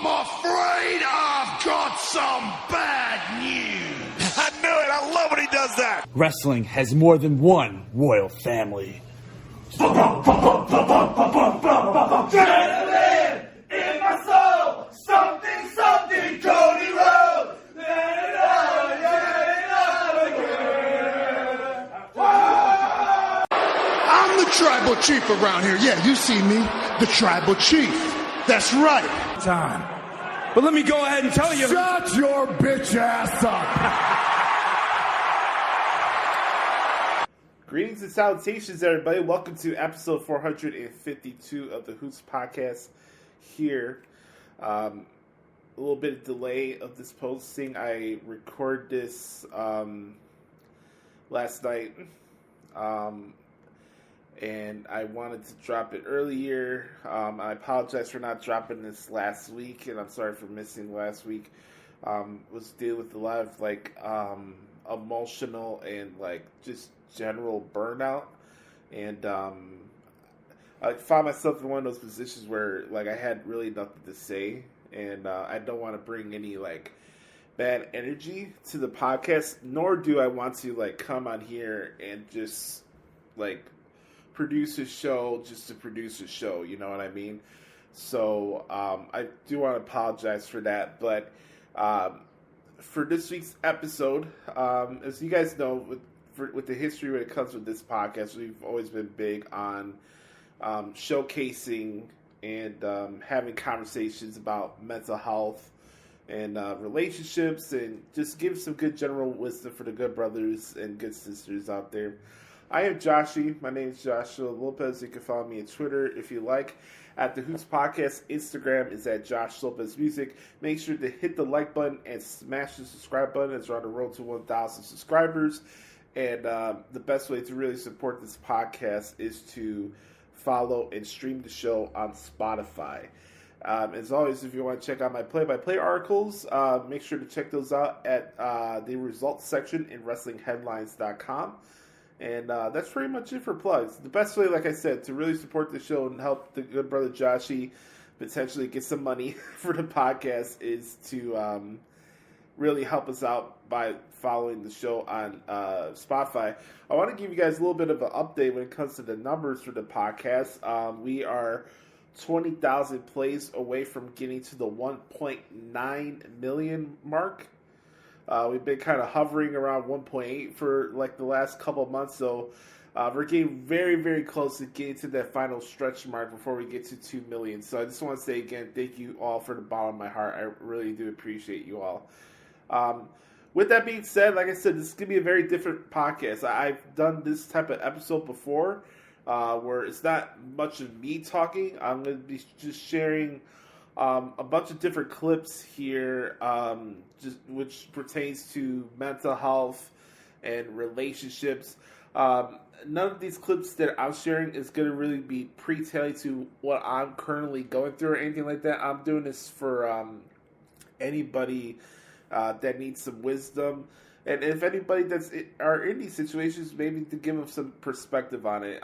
I'm afraid I've got some bad news. I knew it. I love when he does that. Wrestling has more than one royal family. Adrenaline in my soul, something, something, Cody Rhodes. Let it out again. I'm the tribal chief around here. Yeah, you see me, the tribal chief. That's right. Time. But let me go ahead and tell you. Shut your bitch ass up. Greetings and salutations, everybody. Welcome to episode 452 of the Hoots Podcast here. A little bit of delay of this posting. I recorded this last night, and I wanted to drop it earlier. I apologize for not dropping this last week, and I'm sorry for missing last week. Was dealing with a lot of emotional and just general burnout, and I found myself in one of those positions where I had really nothing to say, and I don't want to bring any bad energy to the podcast, nor do I want to come on here and just produce a show just to produce a show, you know what I mean? So I do want to apologize for that, but for this week's episode, as you guys know, with the history when it comes with this podcast, we've always been big on showcasing and having conversations about mental health and relationships, and just give some good general wisdom for the good brothers and good sisters out there. I am Joshie. My name is Joshie Lopez. You can follow me on Twitter if you like, at the Hoots Podcast. Instagram is at Joshie Lopez Music. Make sure to hit the like button and smash the subscribe button, as we're on the road to 1,000 subscribers. And the best way to really support this podcast is to follow and stream the show on Spotify. As always, if you want to check out my play-by-play articles, make sure to check those out at the results section in WrestlingHeadlines.com. And that's pretty much it for plugs. The best way, like I said, to really support the show and help the good brother Joshie potentially get some money for the podcast is to really help us out by following the show on Spotify. I want to give you guys a little bit of an update when it comes to the numbers for the podcast. We are 20,000 plays away from getting to the 1.9 million mark. We've been kind of hovering around 1.8 for the last couple of months, so we're getting very, very close to getting to that final stretch mark before we get to 2 million. So I just want to say again, thank you all from the bottom of my heart. I really do appreciate you all. With that being said, like I said, this is going to be a very different podcast. I've done this type of episode before where it's not much of me talking. I'm going to be just sharing a bunch of different clips here, which pertains to mental health and relationships. None of these clips that I'm sharing is going to really be pre-tailing to what I'm currently going through or anything like that. I'm doing this for anybody that needs some wisdom, and if anybody are in these situations, maybe to give them some perspective on it.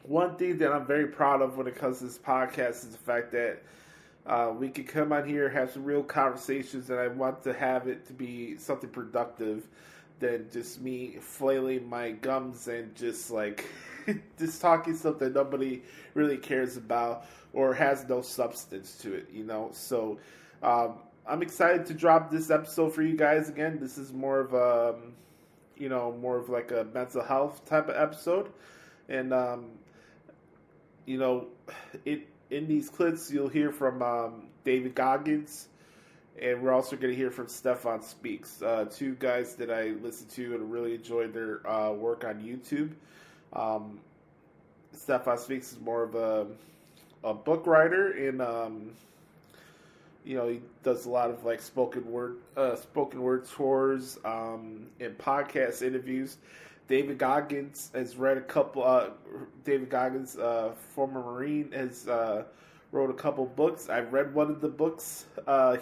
One thing that I'm very proud of when it comes to this podcast is the fact that we can come on here, have some real conversations, and I want to have it to be something productive than just me flailing my gums and just just talking stuff that nobody really cares about or has no substance to it, you know. So I'm excited to drop this episode for you guys. Again, this is more of a, more of a mental health type of episode, and in these clips, you'll hear from David Goggins, and we're also going to hear from Stephan Speaks, two guys that I listen to and really enjoy their work on YouTube. Stephan Speaks is more of a book writer, and he does a lot of spoken word tours and podcast interviews. David Goggins has read a couple. David Goggins, former Marine, has wrote a couple books. I've read one of the books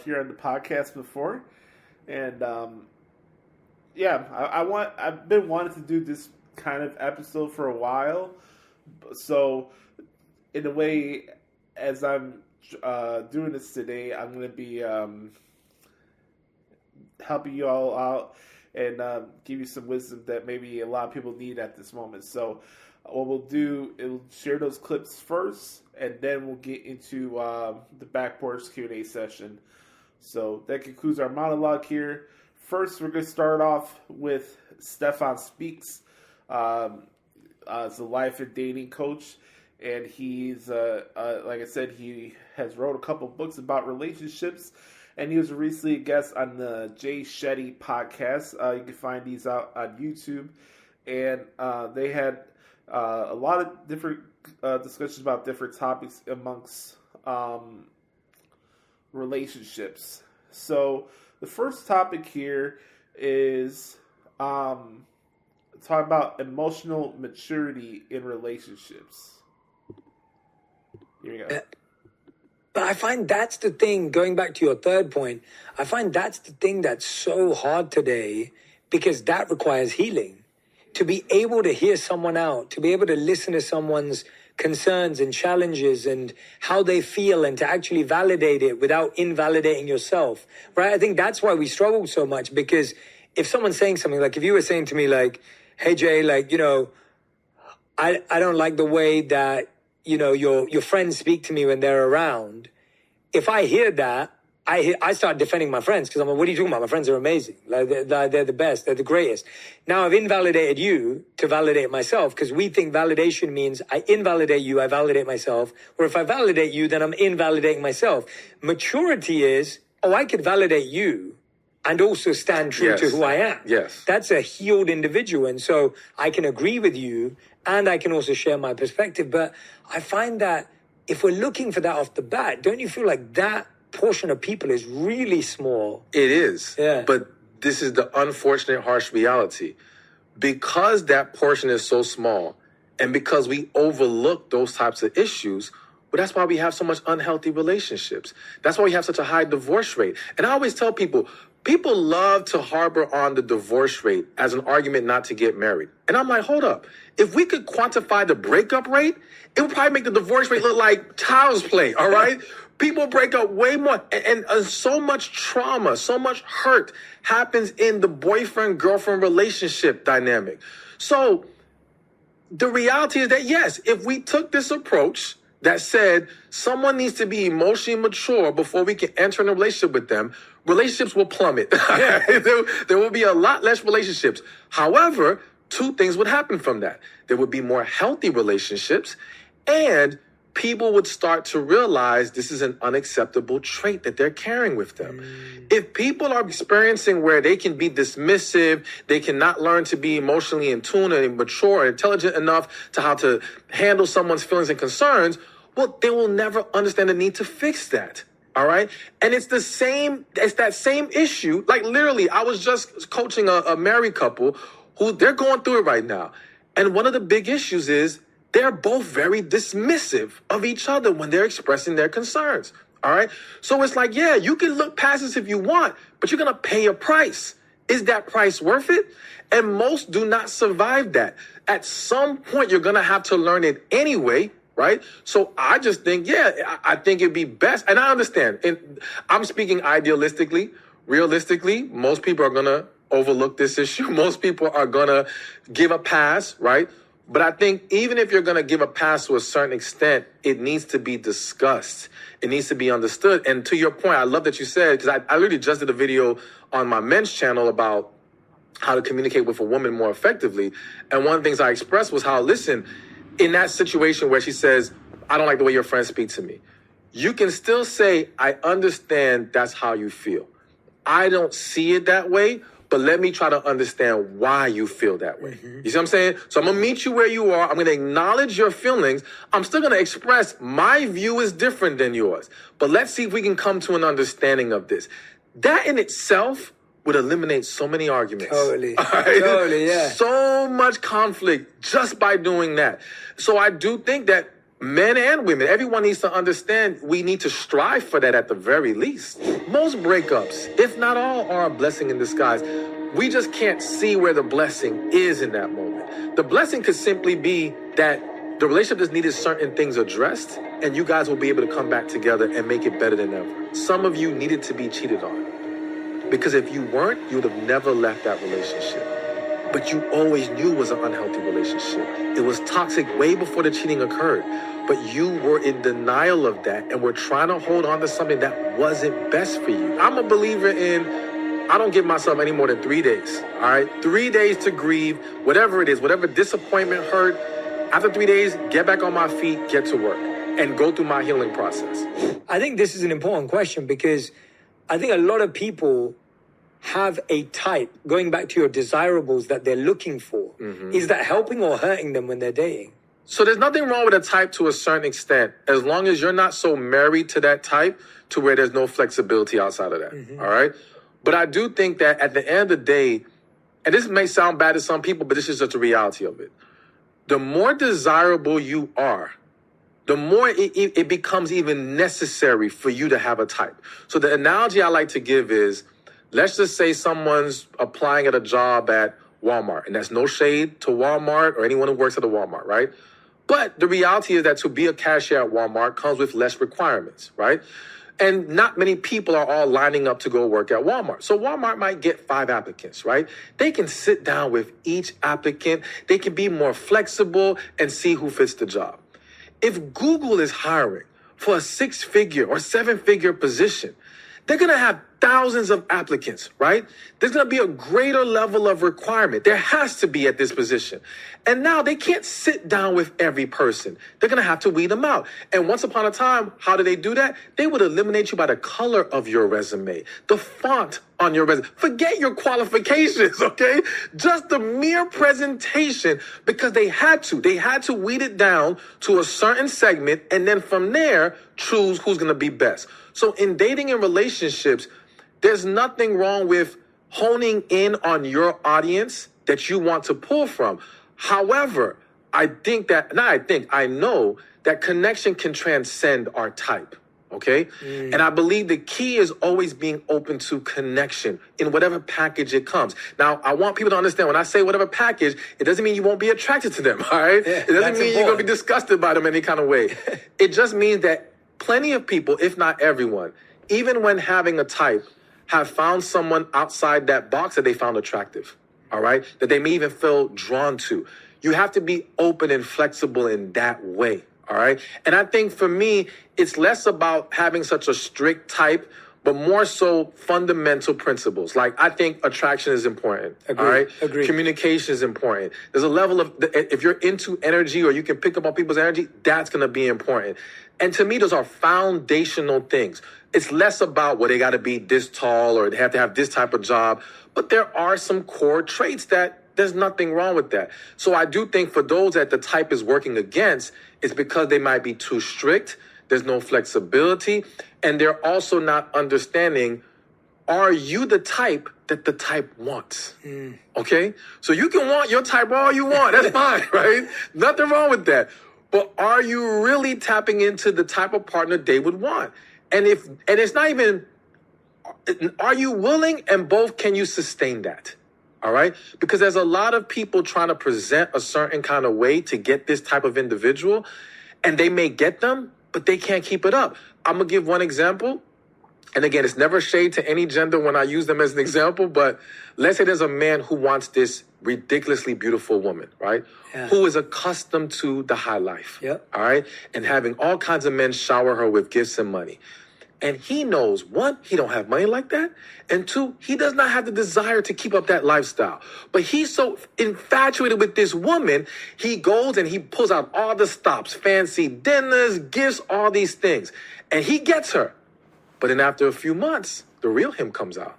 here on the podcast before, and I've been wanting to do this kind of episode for a while. So, in a way, as I'm doing this today. I'm going to be helping you all out and give you some wisdom that maybe a lot of people need at this moment. So what we'll do is we'll share those clips first, and then we'll get into the Back Porch Q&A session. So that concludes our monologue here. First, we're going to start off with Stephan Speaks. As a life and dating coach, and he's like I said, he has wrote a couple books about relationships, and he was recently a guest on the Jay Shetty Podcast. You can find these out on YouTube, and they had a lot of different discussions about different topics amongst relationships. So the first topic here is talk about emotional maturity in relationships. Here we go. But I find that's the thing, going back to your third point, I find that's the thing that's so hard today, because that requires healing. To be able to hear someone out, to be able to listen to someone's concerns and challenges and how they feel, and to actually validate it without invalidating yourself, right? I think that's why we struggle so much, because if someone's saying something, like if you were saying to me like, hey Jay, like, you know, I don't like the way that, you know, your friends speak to me when they're around. If I hear that, I start defending my friends, because I'm like, what are you talking about? My friends are amazing. Like they're the best. They're the greatest. Now I've invalidated you to validate myself, because we think validation means I invalidate you, I validate myself. Or if I validate you, then I'm invalidating myself. Maturity is, I could validate you and also stand true to who I am. Yes. That's a healed individual. And so I can agree with you, and I can also share my perspective. But I find that if we're looking for that off the bat, don't you feel like that portion of people is really small? It is. Yeah. But this is the unfortunate, harsh reality. Because that portion is so small, and because we overlook those types of issues, well, that's why we have so much unhealthy relationships. That's why we have such a high divorce rate. And I always tell people love to harbor on the divorce rate as an argument not to get married. And I'm like, hold up. If we could quantify the breakup rate, it would probably make the divorce rate look like child's play, all right? People break up way more. And so much trauma, so much hurt happens in the boyfriend-girlfriend relationship dynamic. So the reality is that, yes, if we took this approach that said someone needs to be emotionally mature before we can enter in a relationship with them, relationships will plummet. There will be a lot less relationships. However, two things would happen from that. There would be more healthy relationships, and people would start to realize this is an unacceptable trait that they're carrying with them. If people are experiencing where they can be dismissive, they cannot learn to be emotionally in tune and mature and intelligent enough to how to handle someone's feelings and concerns, well, they will never understand the need to fix that. All right. And it's that same issue. Like literally, I was just coaching a married couple who they're going through it right now. And one of the big issues is they're both very dismissive of each other when they're expressing their concerns. All right. So it's like, yeah, you can look past this if you want, but you're going to pay a price. Is that price worth it? And most do not survive that. At some point, you're going to have to learn it anyway. Right. So I just think, I think it'd be best. And I understand. And I'm speaking idealistically. Realistically, most people are going to overlook this issue. Most people are going to give a pass. Right. But I think even if you're going to give a pass to a certain extent, it needs to be discussed. It needs to be understood. And to your point, I love that you said, because I literally just did a video on my men's channel about how to communicate with a woman more effectively. And one of the things I expressed was how, listen, in that situation where she says, I don't like the way your friends speak to me, you can still say, I understand that's how you feel. I don't see it that way, but let me try to understand why you feel that way. Mm-hmm. You see what I'm saying? So I'm going to meet you where you are. I'm going to acknowledge your feelings. I'm still going to express my view is different than yours. But let's see if we can come to an understanding of this. That in itself would eliminate so many arguments. Totally. Right? Totally, yeah. So much conflict just by doing that. So I do think that men and women, everyone needs to understand we need to strive for that at the very least. Most breakups, if not all, are a blessing in disguise. We just can't see where the blessing is in that moment. The blessing could simply be that The relationship just needed certain things addressed, and you guys will be able to come back together and make it better than ever. Some of you needed to be cheated on, because if you weren't, you would have never left that relationship. But you always knew it was an unhealthy relationship. It was toxic way before the cheating occurred. But you were in denial of that and were trying to hold on to something that wasn't best for you. I'm a believer in, I don't give myself any more than 3 days, all right? 3 days to grieve, whatever it is, whatever disappointment, hurt. After 3 days, get back on my feet, get to work, and go through my healing process. I think this is an important question because I think a lot of people have a type, going back to your desirables, that they're looking for. Is that helping or hurting them when they're dating? So there's nothing wrong with a type to a certain extent, as long as you're not so married to that type to where there's no flexibility outside of that, all right? But I do think that at the end of the day, and this may sound bad to some people, but this is just the reality of it. The more desirable you are, the more it becomes even necessary for you to have a type. So the analogy I like to give is, let's just say someone's applying at a job at Walmart, and that's no shade to Walmart or anyone who works at a Walmart, right? But the reality is that to be a cashier at Walmart comes with less requirements, right? And not many people are all lining up to go work at Walmart. So Walmart might get 5 applicants, right? They can sit down with each applicant. They can be more flexible and see who fits the job. If Google is hiring for a 6-figure or 7-figure position, they're going to have thousands of applicants, right? There's going to be a greater level of requirement. There has to be at this position. And now they can't sit down with every person. They're going to have to weed them out. And once upon a time, how do they do that? They would eliminate you by the color of your resume, the font on your resume. Forget your qualifications, okay? Just the mere presentation, because they had to. They had to weed it down to a certain segment, and then from there, choose who's going to be best. So in dating and relationships, there's nothing wrong with honing in on your audience that you want to pull from. However, I know that connection can transcend our type, okay? And I believe the key is always being open to connection in whatever package it comes. Now, I want people to understand, when I say whatever package, it doesn't mean you won't be attracted to them, all right? Yeah, it doesn't mean you're going to be disgusted by them in any kind of way. It just means that plenty of people, if not everyone, even when having a type, have found someone outside that box that they found attractive, all right? That they may even feel drawn to. You have to be open and flexible in that way, all right? And I think for me, it's less about having such a strict type, but more so fundamental principles. Like, I think attraction is important, all right? Agreed. Communication is important. There's a level of, if you're into energy or you can pick up on people's energy, that's going to be important. And to me, those are foundational things. It's less about, well, they got to be this tall or they have to have this type of job. But there are some core traits that there's nothing wrong with that. So I do think for those that the type is working against, it's because they might be too strict. There's no flexibility. And they're also not understanding, are you the type that the type wants? Okay? So you can want your type all you want. That's fine, right? Nothing wrong with that. But are you really tapping into the type of partner they would want? And it's not even, are you willing, and both, can you sustain that? All right? Because there's a lot of people trying to present a certain kind of way to get this type of individual, and they may get them, but they can't keep it up. I'm going to give one example. And again, it's never shade to any gender when I use them as an example, but let's say there's a man who wants this ridiculously beautiful woman, right? Yeah. Who is accustomed to the high life, all right? And having all kinds of men shower her with gifts and money. And he knows, one, he don't have money like that. And two, he does not have the desire to keep up that lifestyle. But he's so infatuated with this woman, he goes and he pulls out all the stops, fancy dinners, gifts, all these things. And he gets her. But then after a few months, the real him comes out.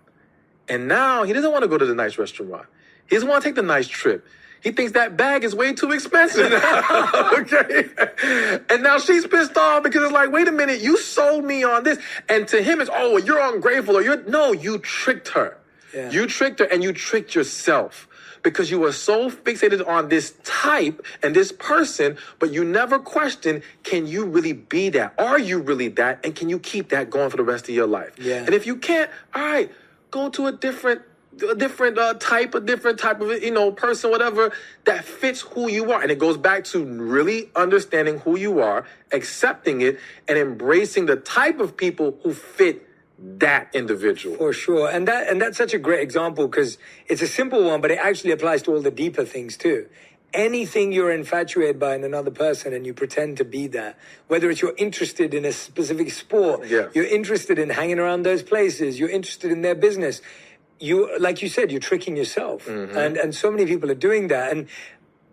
And now he doesn't want to go to the nice restaurant. He doesn't want to take the nice trip. He thinks that bag is way too expensive now, okay? And now she's pissed off because it's like, wait a minute, you sold me on this. And to him, it's, oh, you're ungrateful, or no, you tricked her. Yeah. You tricked her, and you tricked yourself because you were so fixated on this type and this person, but you never questioned, can you really be that? Are you really that? And can you keep that going for the rest of your life? Yeah. And if you can't, all right, go to a different a different type of, person, whatever, that fits who you are. And it goes back to really understanding who you are, accepting it, and embracing the type of people who fit that individual. For sure. And that's such a great example because it's a simple one, but it actually applies to all the deeper things too. Anything you're infatuated by in another person and you pretend to be that, whether it's you're interested in a specific sport, you're interested in hanging around those places, you're interested in their business, like you said, you're tricking yourself. And so many people are doing that. And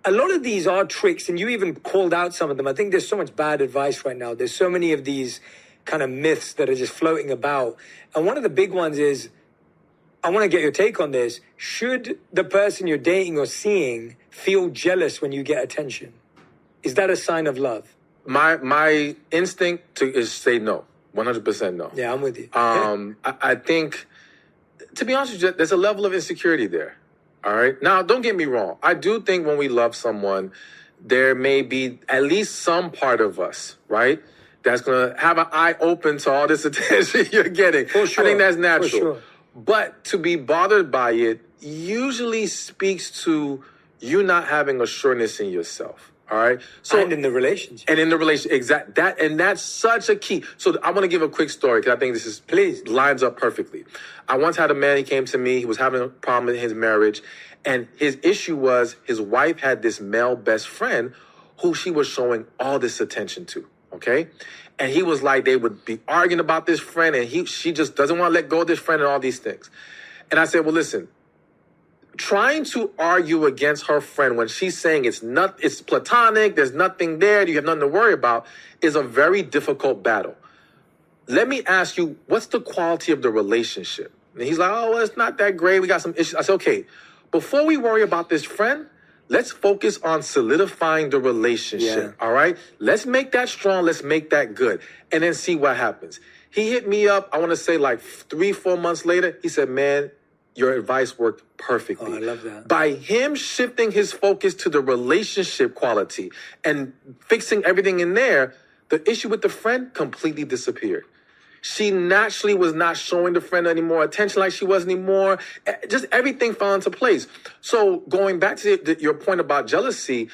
a lot of these are tricks, and you even called out some of them. I think there's so much bad advice right now. There's so many of these kind of myths that are just floating about. And one of the big ones is, I want to get your take on this. Should the person you're dating or seeing feel jealous when you get attention? Is that a sign of love? My instinct is say no. 100% no. Yeah, I'm with you. I think, to be honest with you, there's a level of insecurity there. All right? Now, don't get me wrong. I do think when we love someone, there may be at least some part of us, right, that's going to have an eye open to all this attention you're getting. For sure. I think that's natural. For sure. But to be bothered by it usually speaks to you not having a sureness in yourself. All right. So, and in the relationship. And in the relationship. That's such a key. So I want to give a quick story because I think this lines up perfectly. I once had a man, he came to me, he was having a problem in his marriage, and his issue was his wife had this male best friend who she was showing all this attention to. Okay. And he was like, they would be arguing about this friend, and she just doesn't want to let go of this friend and all these things. And I said, well, listen, trying to argue against her friend when she's saying it's platonic, there's nothing there, you have nothing to worry about, is a very difficult battle. Let me ask you, what's the quality of the relationship? And he's like, oh, well, it's not that great. We got some issues. I said, okay, before we worry about this friend, let's focus on solidifying the relationship, all right? Let's make that strong. Let's make that good. And then see what happens. He hit me up, I want to say like 3-4 months later. He said, man, your advice worked perfectly. Oh, I love that. By him shifting his focus to the relationship quality and fixing everything in there, the issue with the friend completely disappeared. She naturally was not showing the friend any more attention like she was anymore. Just everything fell into place. So going back to your point about jealousy,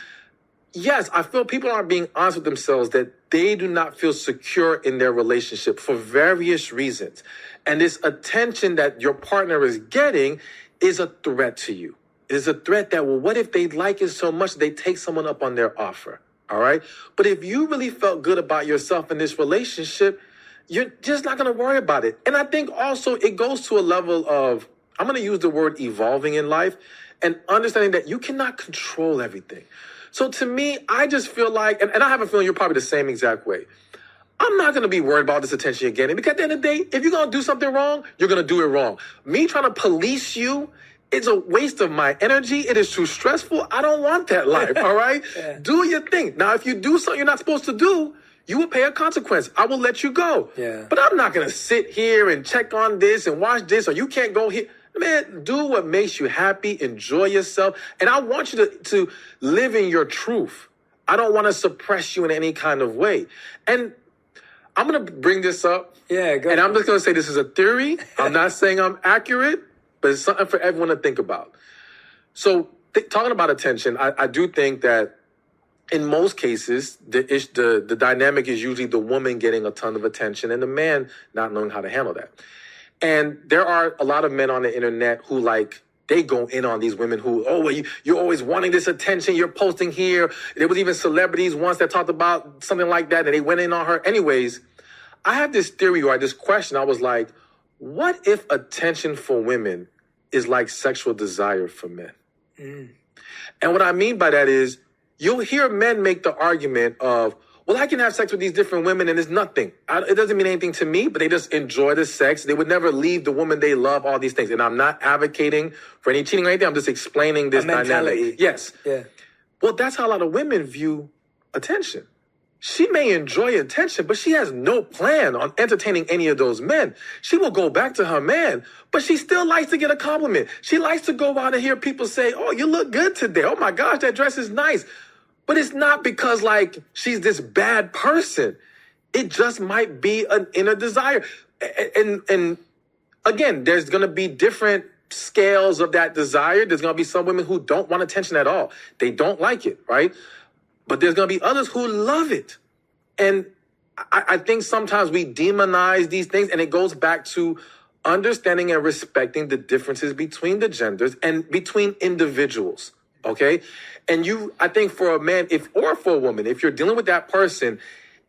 yes, I feel people aren't being honest with themselves that they do not feel secure in their relationship for various reasons. And this attention that your partner is getting is a threat to you. It is a threat that, well, what if they like it so much they take someone up on their offer? All right. But if you really felt good about yourself in this relationship, you're just not going to worry about it. And I think also it goes to a level of, I'm going to use the word evolving in life and understanding that you cannot control everything. So to me, I just feel like, and I have a feeling you're probably the same exact way. I'm not going to be worried about this attention you're getting because at the end of the day, if you're going to do something wrong, you're going to do it wrong. Me trying to police you, it's a waste of my energy. It is too stressful. I don't want that life, all right? Do your thing. Now, if you do something you're not supposed to do, you will pay a consequence. I will let you go. But I'm not going to sit here and check on this and watch this, or you can't go here. Man, do what makes you happy. Enjoy yourself. And I want you to live in your truth. I don't want to suppress you in any kind of way. And I'm going to bring this up. And I'm just going to say this is a theory. I'm not saying I'm accurate, but it's something for everyone to think about. So talking about attention, I do think that in most cases, the dynamic is usually the woman getting a ton of attention and the man not knowing how to handle that. And there are a lot of men on the internet who they go in on these women who, oh, well, you're always wanting this attention. You're posting here. There was even celebrities once that talked about something like that, and they went in on her. Anyways, I have this theory or this question. I was like, what if attention for women is like sexual desire for men? And what I mean by that is you'll hear men make the argument of, well, I can have sex with these different women and it's nothing. It doesn't mean anything to me, but they just enjoy the sex. They would never leave the woman they love, all these things. And I'm not advocating for any cheating or anything. I'm just explaining this dynamic. Yes. Well, that's how a lot of women view attention. She may enjoy attention, but she has no plan on entertaining any of those men. She will go back to her man, but she still likes to get a compliment. She likes to go out and hear people say, oh, you look good today. Oh my gosh, that dress is nice. But it's not because she's this bad person. It just might be an inner desire. And again, there's going to be different scales of that desire. There's going to be some women who don't want attention at all. They don't like it, right? But there's going to be others who love it. And I think sometimes we demonize these things, and it goes back to understanding and respecting the differences between the genders and between individuals, okay? And I think for a man, or for a woman, if you're dealing with that person,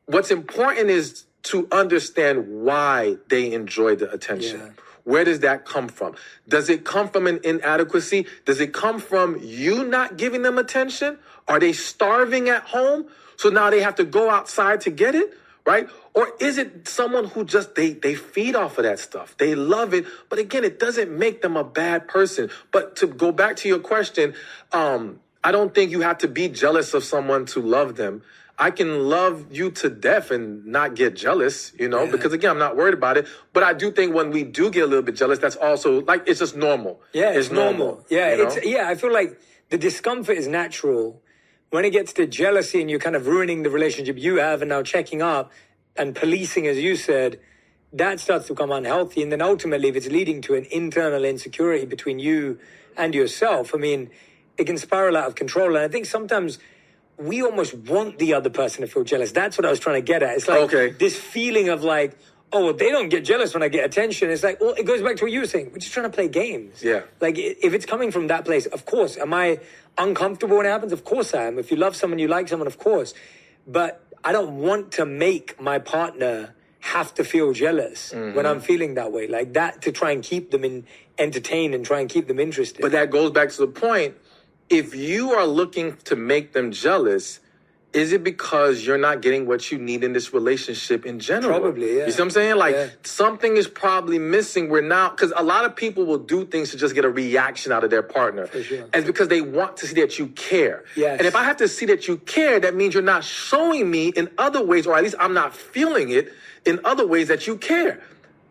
what's important is to understand why they enjoy the attention. Yeah. Where does that come from? Does it come from an inadequacy? Does it come from you not giving them attention? Are they starving at home, so now they have to go outside to get it, right? Or is it someone who just, they feed off of that stuff? They love it, but again, it doesn't make them a bad person. But to go back to your question, I don't think you have to be jealous of someone to love them. I can love you to death and not get jealous, because again, I'm not worried about it. But I do think when we do get a little bit jealous, that's also like, it's just normal. Yeah, it's normal. Yeah, I feel like the discomfort is natural. When it gets to jealousy and you're kind of ruining the relationship you have and now checking up and policing, as you said, that starts to become unhealthy. And then ultimately, if it's leading to an internal insecurity between you and yourself, I mean, it can spiral out of control. And I think sometimes we almost want the other person to feel jealous. That's what I was trying to get at. It's like this feeling of like, oh, well, they don't get jealous when I get attention. It's like, well, it goes back to what you were saying. We're just trying to play games. Yeah. Like, if it's coming from that place, of course. Am I uncomfortable when it happens? Of course I am. If you love someone, you like someone, of course. But I don't want to make my partner have to feel jealous when I'm feeling that way. Like that, to try and keep them entertained and try and keep them interested. But that goes back to the point. If you are looking to make them jealous, is it because you're not getting what you need in this relationship in general? Probably, yeah. You see what I'm saying? Like, something is probably missing. Because a lot of people will do things to just get a reaction out of their partner. For sure. And it's because they want to see that you care. Yes. And if I have to see that you care, that means you're not showing me in other ways, or at least I'm not feeling it in other ways that you care.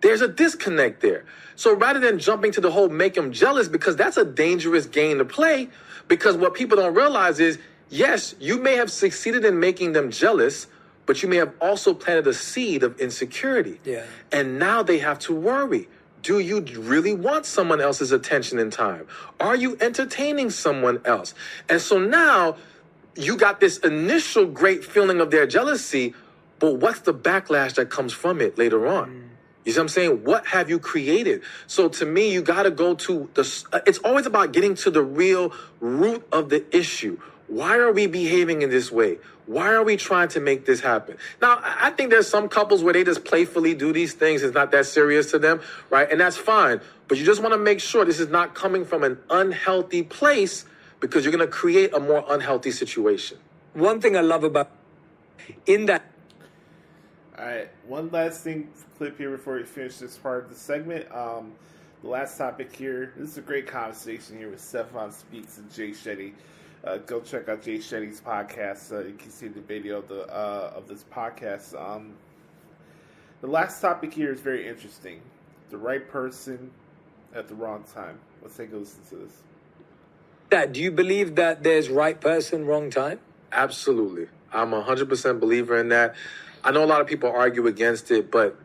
There's a disconnect there. So rather than jumping to the whole make them jealous, because that's a dangerous game to play, because what people don't realize is, yes, you may have succeeded in making them jealous, but you may have also planted a seed of insecurity. Yeah. And now they have to worry. Do you really want someone else's attention and time? Are you entertaining someone else? And so now you got this initial great feeling of their jealousy, but what's the backlash that comes from it later on? You see what I'm saying? What have you created? So to me, you got to go to it's always about getting to the real root of the issue. Why are we behaving in this way? Why are we trying to make this happen? Now, I think there's some couples where they just playfully do these things. It's not that serious to them, right? And that's fine. But you just want to make sure this is not coming from an unhealthy place, because you're going to create a more unhealthy situation. One thing I love about in that. All right, one last clip here before we finish this part of the segment. The last topic here, this is a great conversation here with Stephan Speaks and Jay Shetty. Go check out Jay Shetty's podcast. You can see the video of this podcast. The last topic here is very interesting. The right person at the wrong time. Let's take a listen to this. Do you believe that there's right person, wrong time? Absolutely. I'm 100% believer in that. I know a lot of people argue against it, but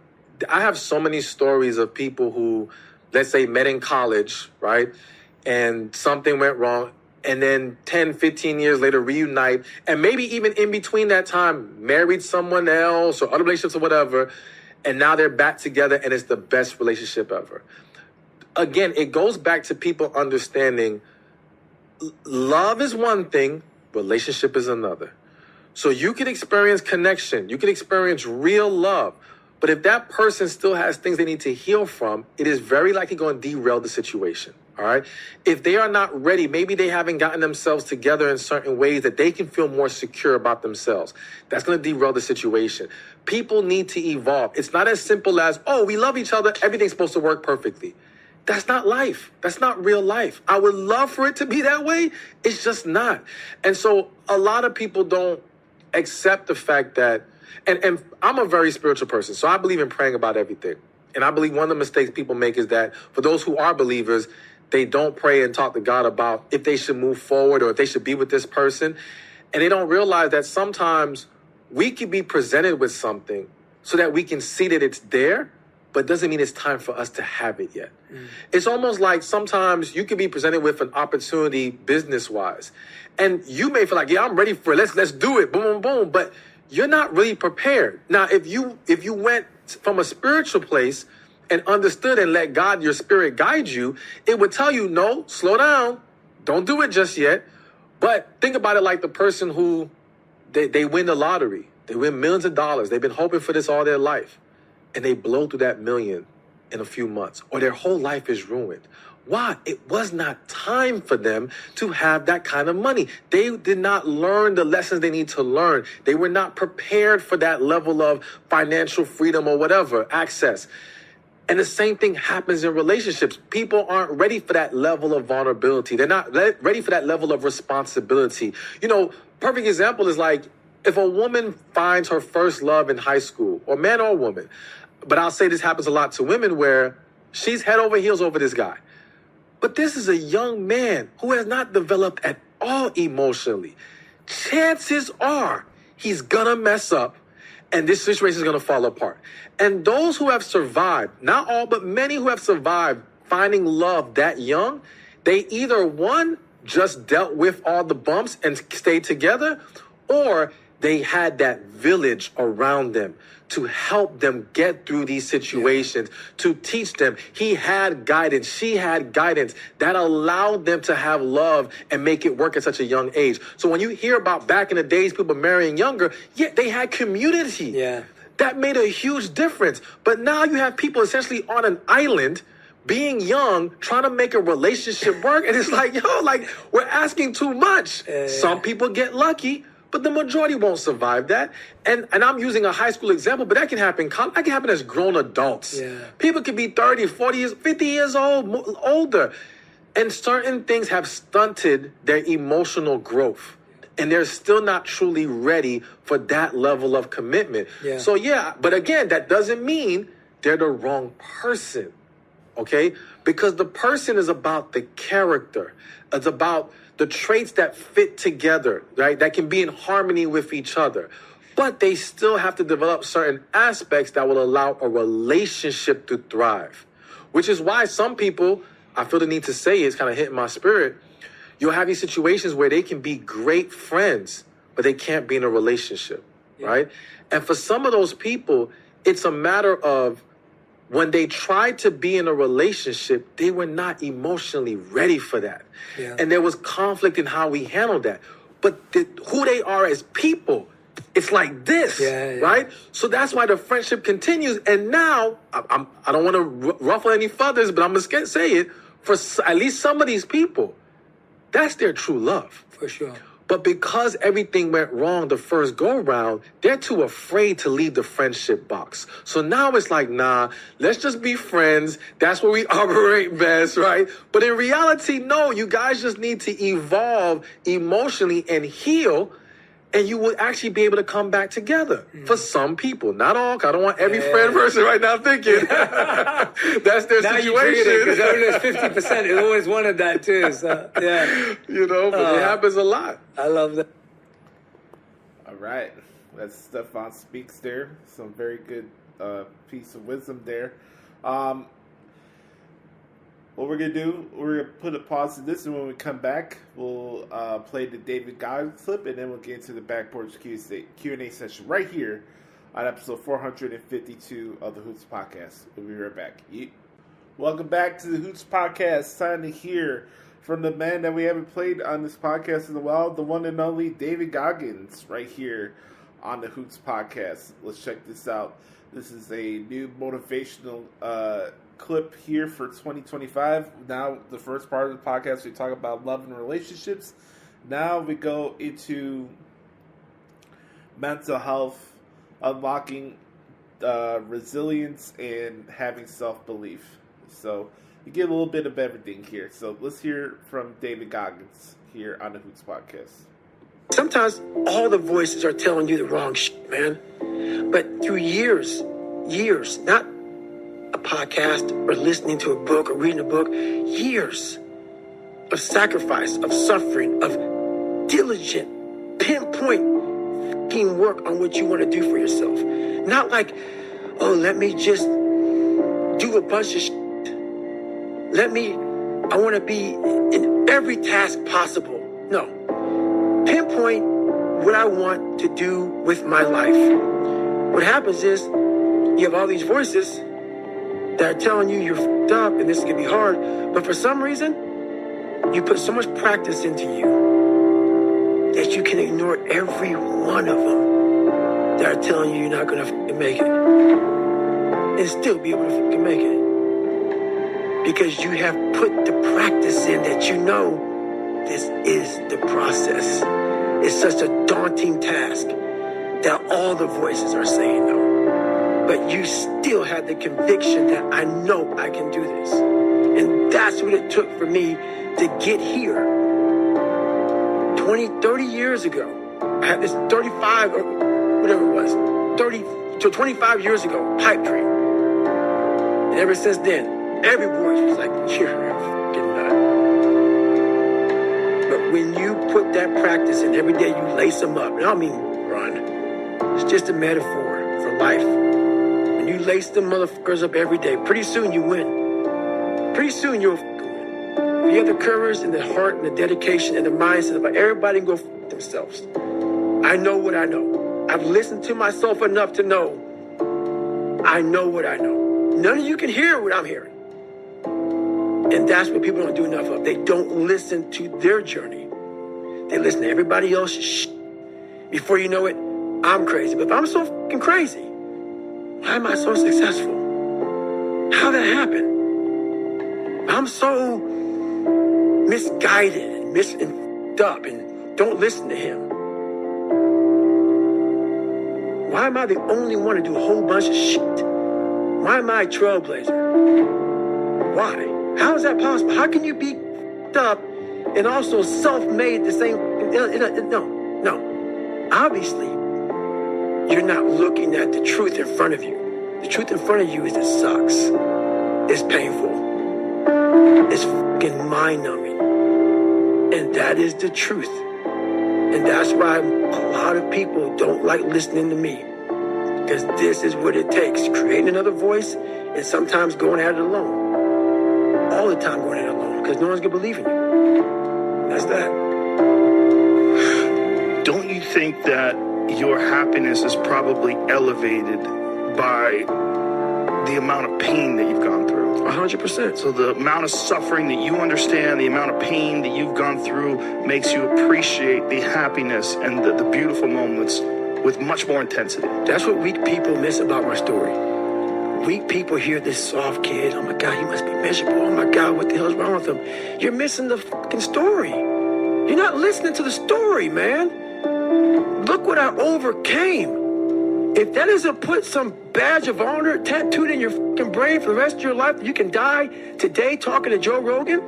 I have so many stories of people who, let's say, met in college, right? And something went wrong. And then 10, 15 years later, reunite. And maybe even in between that time, married someone else or other relationships or whatever. And now they're back together and it's the best relationship ever. Again, it goes back to people understanding love is one thing, relationship is another. So you can experience connection. You can experience real love. But if that person still has things they need to heal from, it is very likely going to derail the situation. All right. If they are not ready, maybe they haven't gotten themselves together in certain ways that they can feel more secure about themselves. That's going to derail the situation. People need to evolve. It's not as simple as, oh, we love each other. Everything's supposed to work perfectly. That's not life. That's not real life. I would love for it to be that way. It's just not. And so a lot of people don't accept the fact that, and I'm a very spiritual person, so I believe in praying about everything. And I believe one of the mistakes people make is that for those who are believers, they don't pray and talk to God about if they should move forward or if they should be with this person. And they don't realize that sometimes we can be presented with something so that we can see that it's there, but it doesn't mean it's time for us to have it yet. It's almost like sometimes you can be presented with an opportunity business-wise, and you may feel like, yeah, I'm ready for it. Let's do it. Boom, boom, boom. But you're not really prepared. Now, if you went from a spiritual place and understood and let God, your spirit, guide you, it would tell you, no, slow down. Don't do it just yet. But think about it like the person who they win the lottery. They win millions of dollars. They've been hoping for this all their life. And they blow through that million in a few months, or their whole life is ruined. Why? It was not time for them to have that kind of money. They did not learn the lessons they need to learn. They were not prepared for that level of financial freedom or whatever, access. And the same thing happens in relationships. People aren't ready for that level of vulnerability. They're not ready for that level of responsibility. You know, perfect example is like if a woman finds her first love in high school, or man or woman, but I'll say this happens a lot to women where she's head over heels over this guy. But this is a young man who has not developed at all emotionally. Chances are he's gonna mess up and this situation is gonna fall apart. And those who have survived, not all, but many who have survived finding love that young, they either one, just dealt with all the bumps and stayed together, or they had that village around them to help them get through these situations, to teach them. He had guidance, she had guidance that allowed them to have love and make it work at such a young age. So when you hear about back in the days, people marrying younger, yeah, they had community. Yeah. That made a huge difference. But now you have people essentially on an island being young, trying to make a relationship work. And it's like, yo, like we're asking too much. Some people get lucky, but the majority won't survive that. And I'm using a high school example, but that can happen. That can happen as grown adults. Yeah. People can be 30, 40 years, 50 years old, older. And certain things have stunted their emotional growth. And they're still not truly ready for that level of commitment. Yeah. So yeah, but again, that doesn't mean they're the wrong person. Okay? Because the person is about the character. It's about the traits that fit together, right? That can be in harmony with each other. But they still have to develop certain aspects that will allow a relationship to thrive. Which is why some people, I feel the need to say it's kind of hitting my spirit, you'll have these situations where they can be great friends, but they can't be in a relationship, right? And for some of those people, it's a matter of when they tried to be in a relationship, they were not emotionally ready for that. Yeah. And there was conflict in how we handled that. But who they are as people, it's like this, right? So that's why the friendship continues. And now, I don't want to ruffle any feathers, but I'm going to say it, for at least some of these people, that's their true love. For sure. But because everything went wrong the first go-round, they're too afraid to leave the friendship box. So now it's like, nah, let's just be friends. That's where we operate best, right? But in reality, no, you guys just need to evolve emotionally and heal, and you will actually be able to come back together. For some people, not all. I don't want every friend person right now thinking that's their now situation. Because there's 50%. It always wanted that too. So yeah, you know, but it happens a lot. I love that. All right, that's Stephan Speaks there. Some very good piece of wisdom there. What we're going to do, we're going to put a pause to this, and when we come back, we'll play the David Goggins clip, and then we'll get into the Back Porch Q&A session right here on episode 452 of the Hoots Podcast. We'll be right back. Welcome back to the Hoots Podcast. Time to hear from the man that we haven't played on this podcast in a while, the one and only David Goggins, right here on the Hoots Podcast. Let's check this out. This is a new motivational clip here for 2025. Now, the first part of the podcast, we talk about love and relationships. Now we go into mental health, unlocking resilience, and having self-belief. So you get a little bit of everything here. So let's hear from David Goggins here on the Hoots Podcast. Sometimes all the voices are telling you the wrong shit, man. But through years, not a podcast or listening to a book or reading a book, years of sacrifice, of suffering, of diligent, pinpoint fucking work on what you want to do for yourself. Not like, oh, let me just do a bunch of shit. I want to be in every task possible. No. Pinpoint what I want to do with my life. What happens is you have all these voices that are telling you you're f***ed up and this is going to be hard. But for some reason, you put so much practice into you that you can ignore every one of them that are telling you you're not going to f***ing make it. And still be able to f***ing make it. Because you have put the practice in that you know this is the process. It's such a daunting task that all the voices are saying no. But you still have the conviction that I know I can do this. And that's what it took for me to get here. 30 years ago, I had this 35 or whatever it was, 30 to 25 years ago, pipe dream. And ever since then, every voice was like, you're a fucking nut. But when you put that practice in, every day you lace them up, and I don't mean run. It's just a metaphor for life. When you lace them motherfuckers up every day, pretty soon you win. Pretty soon you'll fucking win. If you have the courage and the heart and the dedication and the mindset about everybody can go fuck themselves. I know what I know. I've listened to myself enough to know I know what I know. None of you can hear what I'm hearing. And that's what people don't do enough of. They don't listen to their journey. They listen to everybody else's shit. Before you know it, I'm crazy. But if I'm so fucking crazy, why am I so successful? How did that happen? I'm so misguided and f***ed up and don't listen to him. Why am I the only one to do a whole bunch of shit? Why am I a trailblazer? Why? How is that possible? How can you be f***ed up and also self-made the same? No. Obviously, you're not looking at the truth in front of you. The truth in front of you is it sucks. It's painful. It's fucking mind-numbing. And that is the truth. And that's why a lot of people don't like listening to me. Because this is what it takes. Creating another voice and sometimes going at it alone. All the time going at it alone. Because no one's going to believe in you. And that's that. Don't you think that your happiness is probably elevated by the amount of pain that you've gone through? 100%. So the amount of suffering that you understand, the amount of pain that you've gone through makes you appreciate the happiness and the beautiful moments with much more intensity. That's what weak people miss about my story. Weak people hear this soft kid, oh my God, he must be miserable. Oh my God, what the hell's wrong with him? You're missing the fucking story. You're not listening to the story, man. Look what I overcame. If that doesn't put some badge of honor tattooed in your fucking brain for the rest of your life, you can die today talking to Joe Rogan,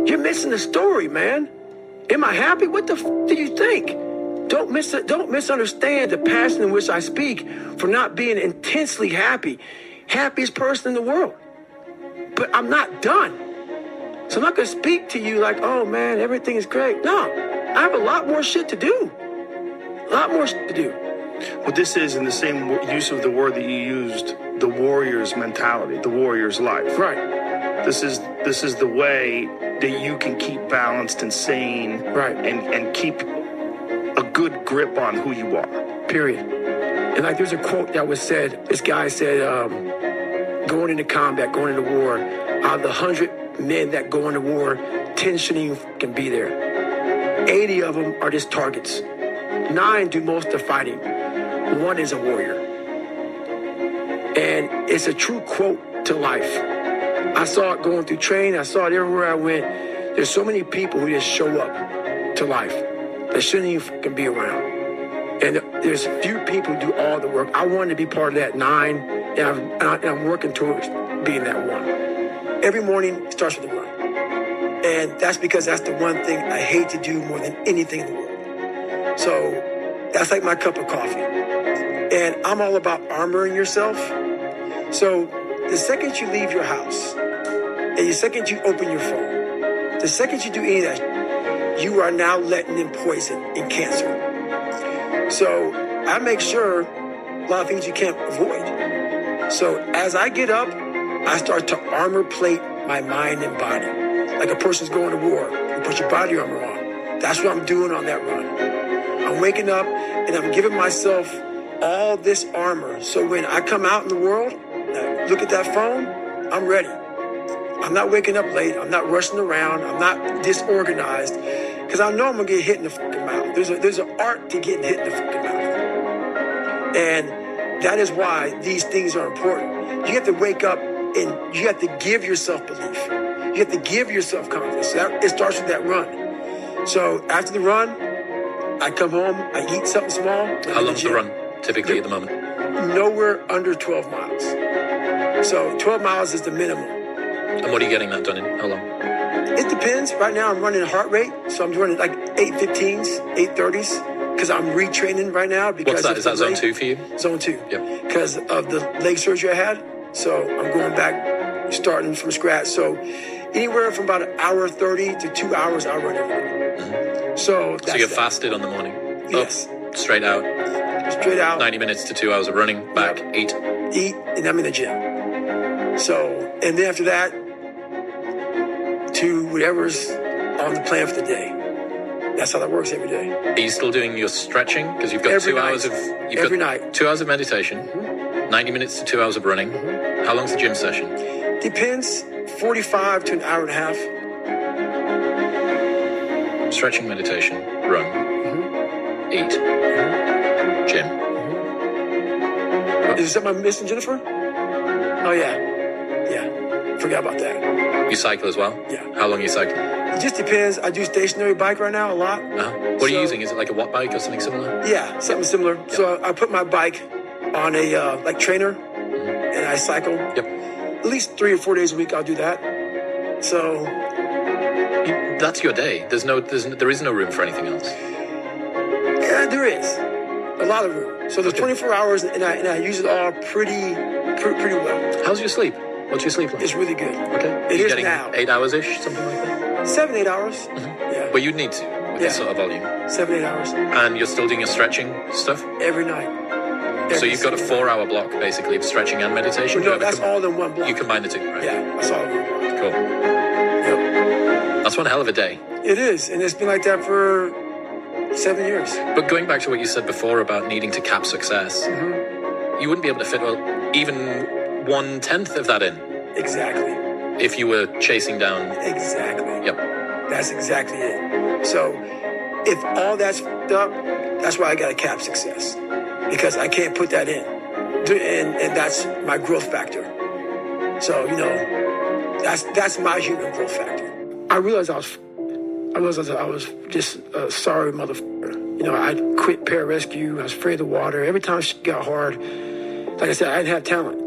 you're missing the story, man. Am I happy? What the fuck do you think? Don't misunderstand the passion in which I speak for not being intensely happy. Happiest person in the world. But I'm not done. So I'm not going to speak to you like, oh man, everything is great. No, I have a lot more shit to do. A lot more shit to do. Well, this is in the same use of the word that you used, the warrior's mentality, the warrior's life. Right. This is the way that you can keep balanced and sane, right, and keep a good grip on who you are. Period. And like there's a quote that was said, this guy said, going into combat, going into war, out of the 100 men that go into war, 10 shouldn't even fucking be there. 80 of them are just targets. 9 do most of the fighting. 1 is a warrior. And it's a true quote to life. I saw it going through training. I saw it everywhere I went. There's so many people who just show up to life that shouldn't even fucking be around. And there's few people who do all the work. I wanted to be part of that 9, and I'm working towards being that 1. Every morning starts with a run. And that's because that's the one thing I hate to do more than anything in the world. So that's like my cup of coffee. And I'm all about armoring yourself. So the second you leave your house, and the second you open your phone, the second you do any of that, you are now letting in poison and cancer. So I make sure a lot of things you can't avoid. So as I get up, I start to armor plate my mind and body. Like a person's going to war. You put your body armor on. That's what I'm doing on that run. I'm waking up and I'm giving myself all this armor. So when I come out in the world, I look at that phone, I'm ready. I'm not waking up late. I'm not rushing around. I'm not disorganized. Because I know I'm going to get hit in the fucking mouth. There's an art to getting hit in the fucking mouth. And that is why these things are important. You have to wake up and you have to give yourself belief. You have to give yourself confidence. It starts with that run. So after the run, I come home, I eat something small. How long's the run typically at the moment? Nowhere under 12 miles. So 12 miles is the minimum. And what are you getting that done in? How long? It depends. Right now I'm running heart rate. So I'm running like 8:15s, 8:30s. Because I'm retraining right now. Because what's that? Is that zone 2 for you? Zone 2. Yep. Because of the leg surgery I had. So I'm going back, starting from scratch. So anywhere from about 1:30 to 2 hours, I run every day. Mm-hmm. So you're fasted on the morning? Yes. Up, straight out? Straight out. 90 minutes to 2 hours of running, back, eat? Eat, and I'm in the gym. So, and then after that, to whatever's on the plan for the day. That's how that works every day. Are you still doing your stretching? Because you've got every 2 night. hours of... Every night. 2 hours of meditation, 90 minutes to 2 hours of running. How long's the gym session? Depends, 45 to an hour and a half. Stretching, meditation, run, eat, gym. Is there something I'm missing, Jennifer? Oh, yeah. Yeah. Forgot about that. You cycle as well? Yeah. How long are you cycling? It just depends. I do stationary bike right now a lot. What are you using? Is it like a watt bike or something similar? Yeah, something similar. Yep. So I put my bike on a like trainer, and I cycle. Yep. At least 3 or 4 days a week I'll do that. So that's your day. There is no room for anything else. Yeah, there is a lot of room. So there's 24 hours, and I use it all pretty well. How's your sleep? What's your sleep like? It's really good. Okay. It is getting now. 8 hours-ish, something like that? 7, 8 hours. Yeah. Well, you'd need to with this sort of volume. 7, 8 hours. And you're still doing your stretching stuff? Every night. So you've got a 4-hour block, basically, of stretching and meditation? Well, no, that's all in one block. You combine the two, right? Yeah, that's all in one block. Cool. Yep. That's one hell of a day. It is, and it's been like that for 7 years. But going back to what you said before about needing to cap success, you wouldn't be able to fit even 1/10 of that in. Exactly. If you were chasing down... Exactly. Yep. That's exactly it. So if all that's f***ed up, that's why I got to cap success. Because I can't put that in. And that's my growth factor. So, that's my human growth factor. I realized I was just a sorry motherfucker. I'd quit pararescue. I was afraid of the water. Every time shit got hard, like I said, I didn't have talent.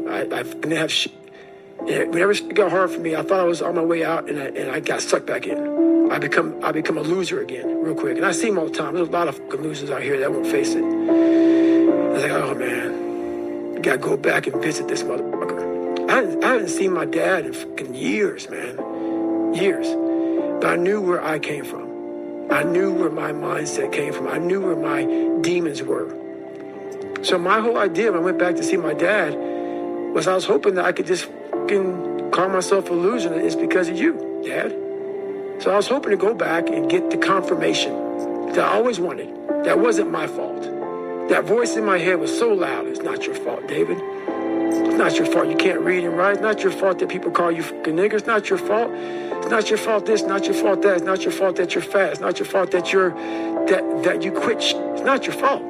I didn't have shit. Whenever it got hard for me, I thought I was on my way out, and I got sucked back in. I become a loser again, real quick. And I see them all the time. There's a lot of fucking losers out here that won't face it. I was like, oh man, I gotta go back and visit this motherfucker. I haven't seen my dad in fucking years, man, years. But I knew where I came from. I knew where my mindset came from. I knew where my demons were. So my whole idea when I went back to see my dad was I was hoping that I could just fucking call myself a loser, and it's because of you, Dad. So I was hoping to go back and get the confirmation that I always wanted. That wasn't my fault. That voice in my head was so loud. It's not your fault, David. It's not your fault you can't read and write. It's not your fault that people call you fucking nigger. It's not your fault. It's not your fault this, not your fault that. It's not your fault that you're fat. It's not your fault that you quit shit. It's not your fault.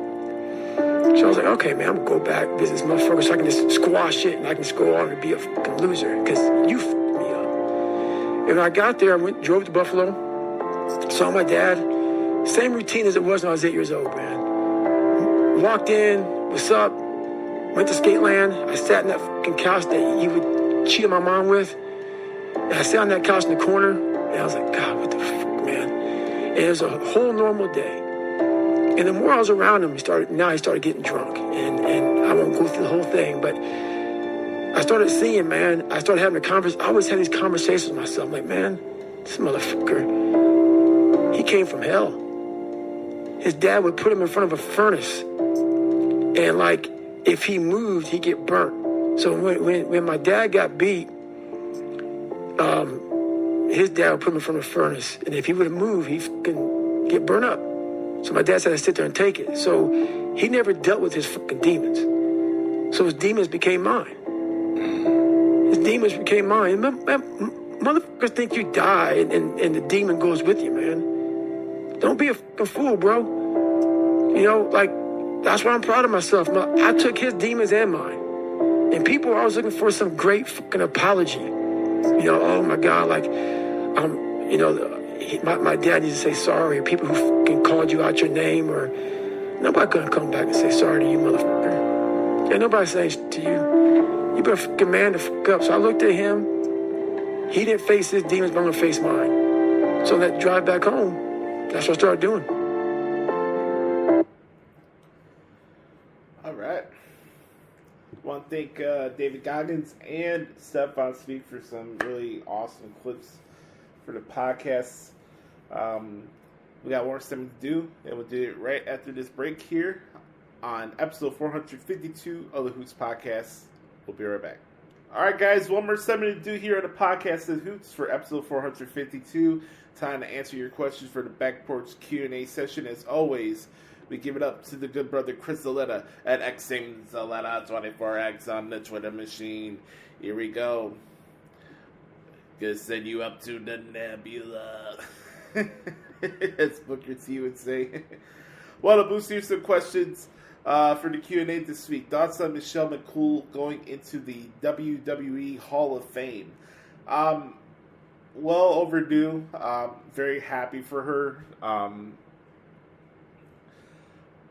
So I was like, okay, man, I'm gonna go back, visit this motherfucker so I can just squash it and I can just go on and be a fucking loser because you fucked me up. And when I got there, I drove to Buffalo, saw my dad. Same routine as it was when I was 8 years old, man. Walked in, what's up? Went to Skateland. I sat in that fucking couch that you would cheat on my mom with. And I sat on that couch in the corner, and I was like, God, what the fuck, man? And it was a whole normal day. And the more I was around him, he started getting drunk. And I won't go through the whole thing, but I started seeing, man, I started having I always had these conversations with myself. I'm like, man, this motherfucker, he came from hell. His dad would put him in front of a furnace. And like, if he moved, he'd get burnt. So when my dad got beat, his dad would put him in front of a furnace, and if he would have moved, he'd fucking get burnt up. So my dad had to sit there and take it. So he never dealt with his fucking demons. So his demons became mine. His demons became mine. Motherfuckers think you die and the demon goes with you, man. Don't be a fucking fool, bro. You know, like, that's why I'm proud of myself. I took his demons and mine. And people are always looking for some great fucking apology. You know, oh my God, like, you know, my dad used to say sorry. People who fucking called you out your name, or nobody gonna come back and say sorry to you, motherfucker. Ain't nobody saying shit to you. You better fucking man the fuck up. So I looked at him. He didn't face his demons, but I'm gonna face mine. So that drive back home, that's what I started doing. All right. I want to thank David Goggins and Stephan Speaks for some really awesome clips for the podcast. We got more stuff to do, and we'll do it right after this break here on episode 452 of the Hoots Podcast. We'll be right back. All right, guys, one more segment to do here on the podcast of Hoots for episode 452. Time to answer your questions for the Back Porch Q&A session. As always, we give it up to the good brother Chris Zaletta at XingZaletta24X on the Twitter machine. Here we go. Gonna send you up to the nebula. As Booker T would say. Well, to boost you some questions for the Q&A this week. Thoughts on Michelle McCool going into the WWE Hall of Fame? Well overdue. Very happy for her.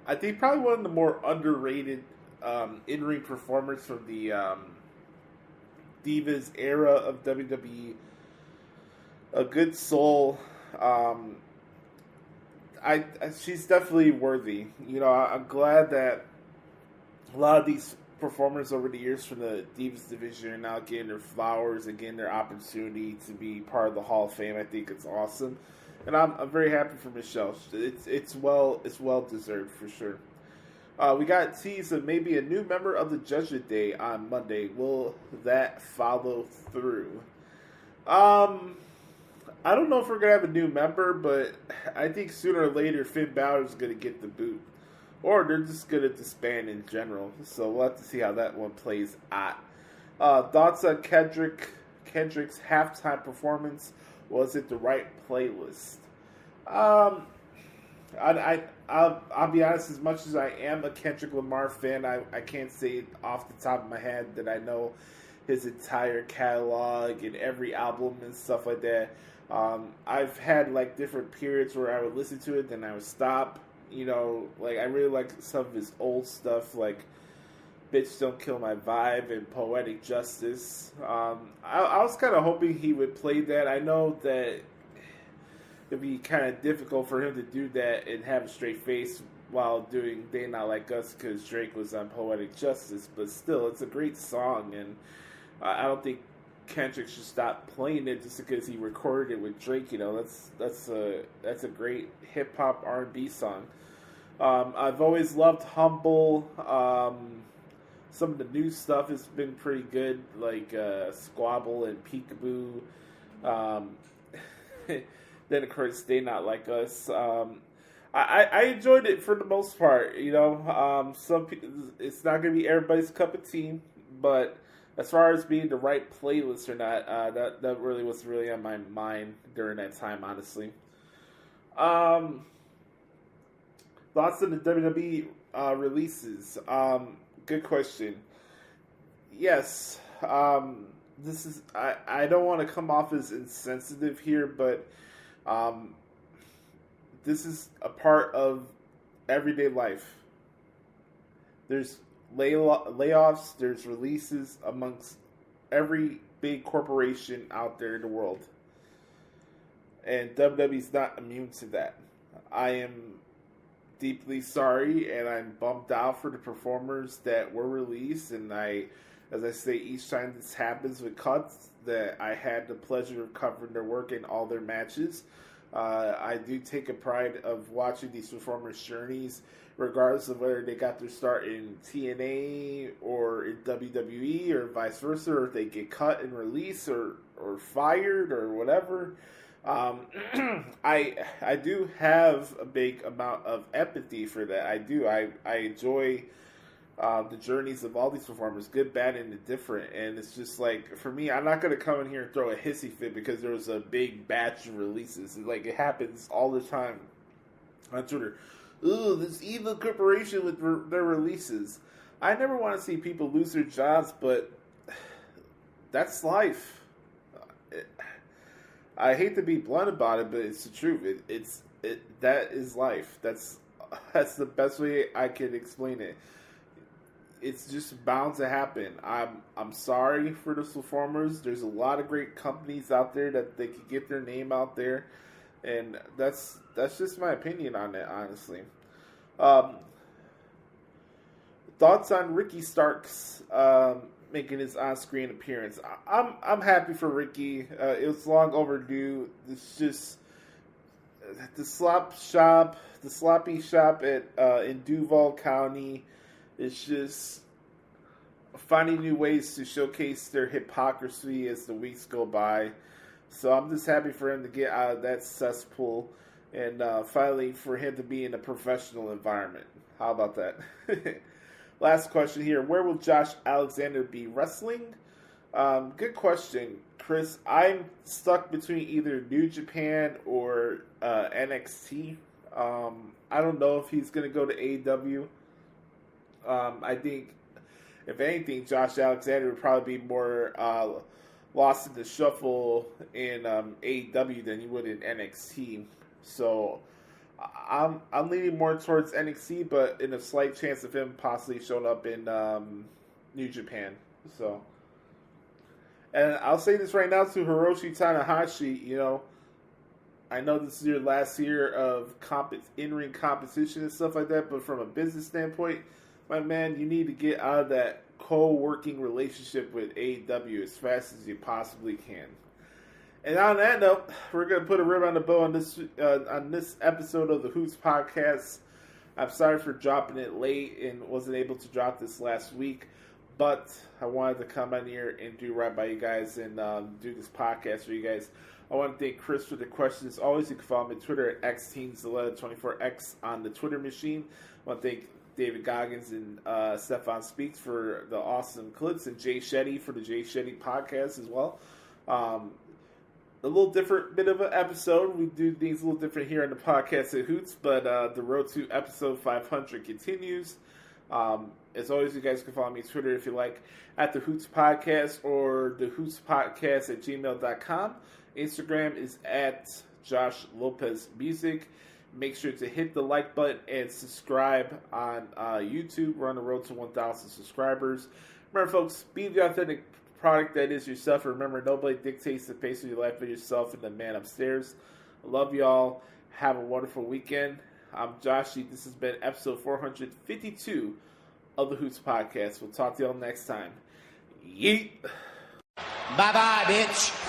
I think probably one of the more underrated in-ring performers from the Divas era of WWE. A good soul. She's definitely worthy. You know, I'm glad that a lot of these performers over the years from the Divas division are now getting their flowers and getting their opportunity to be part of the Hall of Fame. I think it's awesome, and I'm very happy for Michelle. It's well deserved for sure. We got teased of maybe a new member of the Judgment Day on Monday. Will that follow through? I don't know if we're going to have a new member, but I think sooner or later Finn Balor's going to get the boot. Or they're just going to disband in general. So we'll have to see how that one plays out. Thoughts on Kendrick's halftime performance? Was it the right playlist? I'll be honest, as much as I am a Kendrick Lamar fan, I can't say off the top of my head that I know his entire catalog and every album and stuff like that. I've had like different periods where I would listen to it, then I would stop. You know, like I really like some of his old stuff, like "Bitch Don't Kill My Vibe" and "Poetic Justice." I was kind of hoping he would play that. I know that it'd be kind of difficult for him to do that and have a straight face while doing "They Not Like Us" because Drake was on "Poetic Justice," but still, it's a great song, and I don't think Kendrick should stop playing it just because he recorded it with Drake. You know, that's a great hip hop R&B song. I've always loved "Humble." Some of the new stuff has been pretty good, like "Squabble" and "Peekaboo." Then of course, "They Not Like Us." I enjoyed it for the most part. You know, some people, it's not going to be everybody's cup of tea, but as far as being the right playlist or not, that really was really on my mind during that time, honestly. Thoughts on the WWE releases? Good question. Yes, this is. I don't want to come off as insensitive here, but this is a part of everyday life. There's layoffs, there's releases amongst every big corporation out there in the world. And WWE's not immune to that. I am deeply sorry, and I'm bummed out for the performers that were released. And as I say, each time this happens with cuts, that I had the pleasure of covering their work in all their matches. I do take a pride of watching these performers' journeys, regardless of whether they got their start in TNA or in WWE or vice versa, or if they get cut and released or fired or whatever. I do have a big amount of empathy for that. I do. I enjoy the journeys of all these performers, good, bad, and indifferent. And it's just like, for me, I'm not going to come in here and throw a hissy fit because there was a big batch of releases. Like, it happens all the time on Twitter. Ooh, this evil corporation with their releases. I never want to see people lose their jobs, but that's life. I hate to be blunt about it, but it's the truth. That is life. That's the best way I can explain it. It's just bound to happen. I'm sorry for those performers. There's a lot of great companies out there that they could get their name out there, and that's just my opinion on it, honestly. Thoughts on Ricky Starks making his on-screen appearance? I'm happy for Ricky. It was long overdue. It's just the sloppy shop at in Duval County. It's just finding new ways to showcase their hypocrisy as the weeks go by. So I'm just happy for him to get out of that cesspool and finally for him to be in a professional environment. How about that? Last question here. Where will Josh Alexander be wrestling? Good question, Chris. I'm stuck between either New Japan or NXT. I don't know if he's going to go to AEW. I think, if anything, Josh Alexander would probably be more lost in the shuffle in AEW than he would in NXT. So I'm leaning more towards NXT, but in a slight chance of him possibly showing up in New Japan. So, and I'll say this right now to Hiroshi Tanahashi. I know this is your last year of in-ring competition and stuff like that, but from a business standpoint, my man, you need to get out of that co-working relationship with AEW as fast as you possibly can. And on that note, we're going to put a rib on the bow on this episode of the Hoots Podcast. I'm sorry for dropping it late and wasn't able to drop this last week, but I wanted to come on here and do right by you guys and do this podcast for you guys. I want to thank Chris for the questions. As always, you can follow me on Twitter at xteens1124x on the Twitter machine. I want to thank David Goggins and Stephan Speaks for the awesome clips, and Jay Shetty for the Jay Shetty Podcast as well. A little different bit of an episode. We do things a little different here on the podcast at Hoots, but the road to episode 500 continues. As always, you guys can follow me on Twitter if you like, at the Hoots Podcast or the Hoots Podcast at gmail.com. Instagram is at Josh Lopez Music. Make sure to hit the like button and subscribe on YouTube. We're on the road to 1,000 subscribers. Remember, folks, be the authentic product that is yourself. Remember, nobody dictates the pace of your life but yourself and the man upstairs. I love y'all. Have a wonderful weekend. I'm Joshie. This has been episode 452 of the Hoots Podcast. We'll talk to y'all next time. Yeet. Bye-bye, bitch.